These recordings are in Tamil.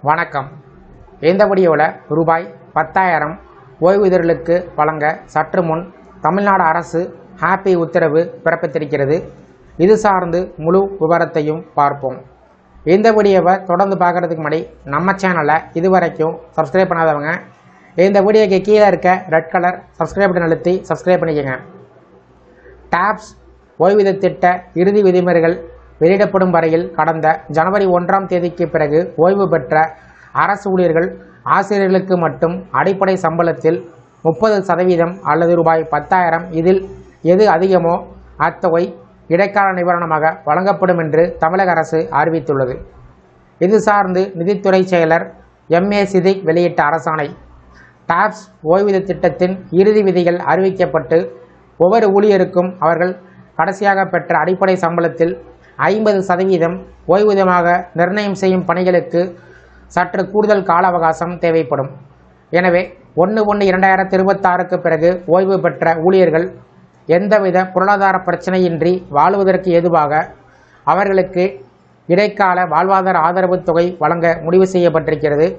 வணக்கம். இந்த வீடியோவில் ரூபாய் 10,000 ஓய்வூதியர்களுக்கு வழங்க சற்று முன் தமிழ்நாடு அரசு ஹாப்பி உத்தரவு பிறப்பித்திருக்கிறது. இது சார்ந்து முழு விவரத்தையும் பார்ப்போம். இந்த வீடியோவை தொடர்ந்து பார்க்குறதுக்கு முன்னாடி நம்ம சேனலை இதுவரைக்கும் சப்ஸ்கிரைப் பண்ணாதவங்க இந்த வீடியோக்கு கீழே இருக்க ரெட் கலர் சப்ஸ்கிரைப் பட்டன் அழுத்தி சப்ஸ்கிரைப் பண்ணிக்கோங்க. டாப்ஸ் ஓய்வூதிய திட்ட இறுதி விதிமுறைகள் வெளியிடப்படும் வரையில் கடந்த ஜனவரி 1ஆம் தேதிக்கு பிறகு ஓய்வு பெற்ற அரசு ஊழியர்கள் ஆசிரியர்களுக்கு மட்டும் அடிப்படை சம்பளத்தில் 30% அல்லது ரூபாய் 10,000 இதில் எது அதிகமோ அத்தொகை இடைக்கால நிவாரணமாக வழங்கப்படும் என்று தமிழக அரசு அறிவித்துள்ளது. இது சார்ந்து நிதித்துறை செயலர் MA சிதிக் வெளியிட்ட அரசாணை. டாப்ஸ் ஓய்வூதிய திட்டத்தின் இறுதி விதிகள் அறிவிக்கப்பட்டு ஒவ்வொரு ஊழியருக்கும் அவர்கள் கடைசியாக பெற்ற அடிப்படை சம்பளத்தில் 50% ஓய்வூதியமாக நிர்ணயம் செய்யும் பணிகளுக்கு சற்று கூடுதல் கால அவகாசம் தேவைப்படும். எனவே 1/1/2026க்கு பிறகு ஓய்வு பெற்ற ஊழியர்கள் எந்தவித பொருளாதார பிரச்சனையின்றி வாழ்வதற்கு ஏதுவாக அவர்களுக்கு இடைக்கால வாழ்வாதார ஆதரவு தொகை வழங்க முடிவு செய்யப்பட்டிருக்கிறது.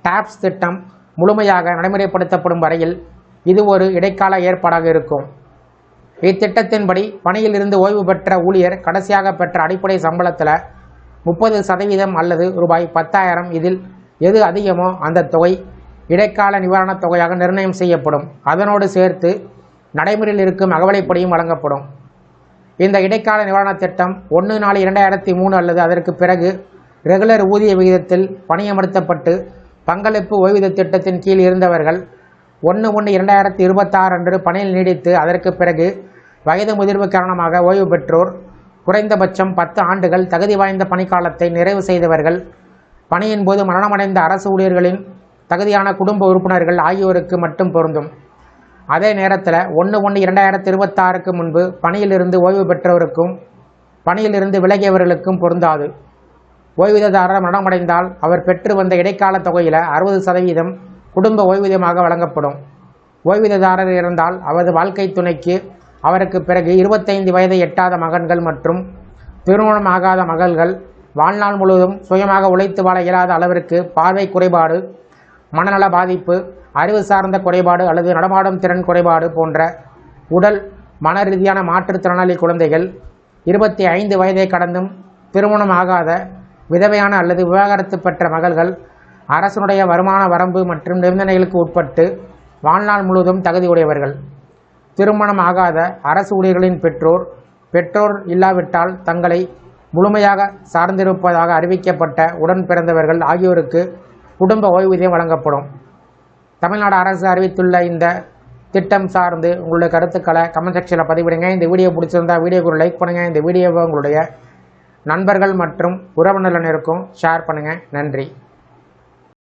டாப்ஸ் திட்டம் முழுமையாக நடைமுறைப்படுத்தப்படும் வரையில் இது ஒரு இடைக்கால ஏற்பாடாக இருக்கும். இத்திட்டத்தின்படி பணியில் இருந்து ஓய்வு பெற்ற ஊழியர் கடைசியாக பெற்ற அடிப்படை சம்பளத்தில் 30% அல்லது ரூபாய் 10,000 இதில் எது அதிகமோ அந்த தொகை இடைக்கால நிவாரணத் தொகையாக நிர்ணயம் செய்யப்படும். அதனோடு சேர்த்து நடைமுறையில் இருக்கும் அகவலைப்படியும் வழங்கப்படும். இந்த இடைக்கால நிவாரணத் திட்டம் 1/4/2003 அல்லது அதற்கு பிறகு ரெகுலர் ஊதிய விகிதத்தில் பணியமர்த்தப்பட்டு பங்களிப்பு ஓய்வூதிய திட்டத்தின் கீழ் இருந்தவர்கள் 1/1/2026 அன்று பணியில் நீடித்து அதற்கு பிறகு வயது முதிர்வு காரணமாக ஓய்வு பெற்றோர், குறைந்தபட்சம் 10 ஆண்டுகள் தகுதி வாய்ந்த பணிக்காலத்தை நிறைவு செய்தவர்கள், பணியின் போது மரணமடைந்த அரசு ஊழியர்களின் தகுதியான குடும்ப உறுப்பினர்கள் ஆகியோருக்கு மட்டும் பொருந்தும். அதே நேரத்தில் 1/1/2026க்கு முன்பு பணியிலிருந்து ஓய்வு பெற்றவருக்கும் பணியிலிருந்து விலகியவர்களுக்கும் பொருந்தாது. ஓய்வூதியதாரர் மரணமடைந்தால் அவர் பெற்று வந்த இடைக்கால தொகையில் 60% குடும்ப ஓய்வூதியமாக வழங்கப்படும். ஓய்வூதியதாரர் இருந்தால் அவரது வாழ்க்கை துணைக்கு அவருக்கு பிறகு 25 வயதை எட்டாத மகன்கள் மற்றும் திருமணமாகாத மகள்கள், வாழ்நாள் முழுவதும் சுயமாக உழைத்து வாழ இயலாத அளவிற்கு பார்வை குறைபாடு, மனநல பாதிப்பு, அறிவு சார்ந்த குறைபாடு அல்லது நடமாடும் திறன் குறைபாடு போன்ற உடல் மன ரீதியான மாற்றுத்திறனாளி குழந்தைகள், 25 வயதை கடந்தும் திருமணமாகாத விதவையான அல்லது விவாகரத்து பெற்ற மகள்கள், அரசனுடைய வருமான வரம்பு மற்றும் நிபந்தனைகளுக்கு உட்பட்டு வாழ்நாள் முழுவதும் தகுதியுடையவர்கள், திருமணம் ஆகாத அரசு ஊழியர்களின் பெற்றோர் இல்லாவிட்டால் தங்களை முழுமையாக சார்ந்திருப்பதாக அறிவிக்கப்பட்ட உடன் பிறந்தவர்கள் ஆகியோருக்கு குடும்ப ஓய்வூதியம் வழங்கப்படும். தமிழ்நாடு அரசு அறிவித்துள்ள இந்த திட்டம் சார்ந்து உங்களுடைய கருத்துக்களை கமெண்ட் செக்ஷனில் பதிவிடுங்க. இந்த வீடியோ பிடிச்சிருந்தா வீடியோக்கு லைக் பண்ணுங்கள். இந்த வீடியோவை உங்களுடைய நண்பர்கள் மற்றும் உறவினர்களுக்கும் ஷேர் பண்ணுங்கள். நன்றி.